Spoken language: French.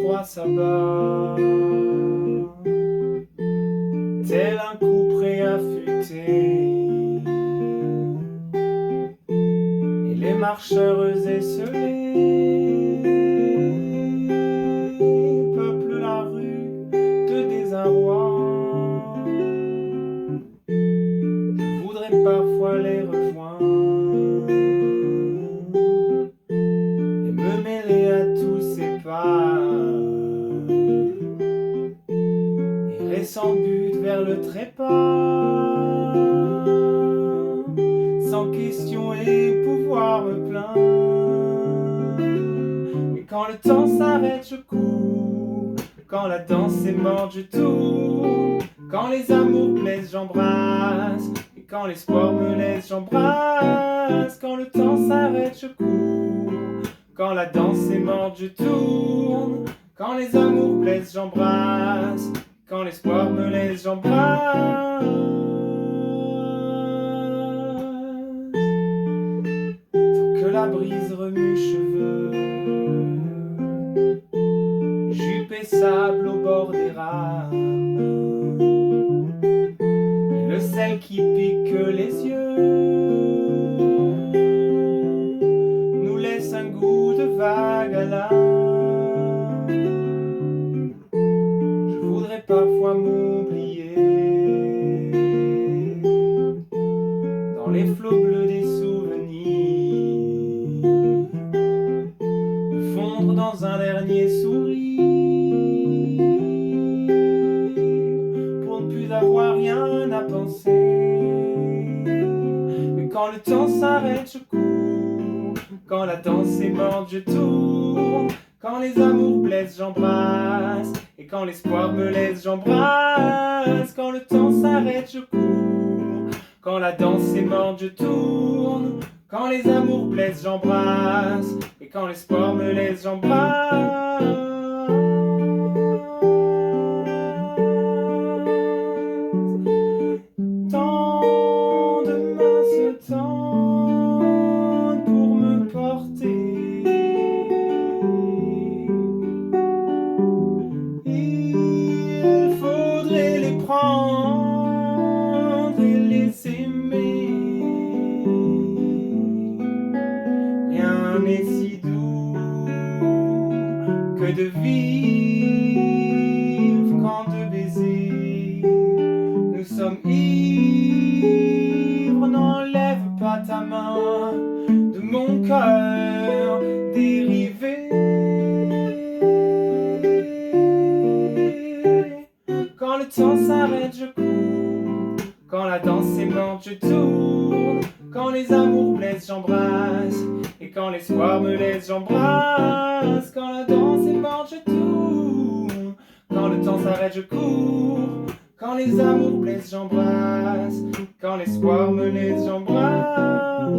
froid s'abat, tel un coup prêt à affûté, et les marcheurs esselés peuplent la rue de désarroi. Je voudrais parfois les rejoindre et me mêler à tous ces pas, errer sans but vers le trépas, sans question et pouvoir me plaindre. Mais quand le temps s'arrête, je cours. Quand la danse est morte, je tourne. Quand les amours plaisent, j'embrasse. Et quand l'espoir me laisse, j'embrasse. Quand le temps s'arrête, je cours. Quand la danse est morte, je tourne. Quand les amours plaisent, j'embrasse. Quand l'espoir me laisse, j'embrasse. Tant que la brise remue cheveux, jupe et sable au bord des rames, et le sel qui pique les yeux nous laisse un goût de vague à l'âme. Je voudrais parfois m'oublier dans les flots bleus des souvenirs, me fondre dans un dernier sourire pour ne plus avoir rien à penser. Mais quand le temps s'arrête, je cours. Quand la danse est morte, je tourne. Quand les amours blessent, j'embrasse. Et quand l'espoir me laisse, j'embrasse. Quand le temps s'arrête, je cours. Quand la danse est morte, je tourne. Quand les amours blessent, j'embrasse. Et quand l'espoir me laisse, j'embrasse. Tant de mains se tendent pour me porter. Il faudrait les prendre et les aimer. Rien n'est si doux que de vivre qu'en deux baisers. Nous sommes ivres, n'enlève pas ta main de mon cœur dérivé. Quand le temps s'arrête, je cours. Quand la danse est morte, je tourne. Quand les amours blessent, j'embrasse. Et quand l'espoir me laisse, j'embrasse. Quand la danse est morte, je tourne. Quand le temps s'arrête, je cours. Quand les amours blessent, j'embrasse. Quand l'espoir me laisse, j'embrasse.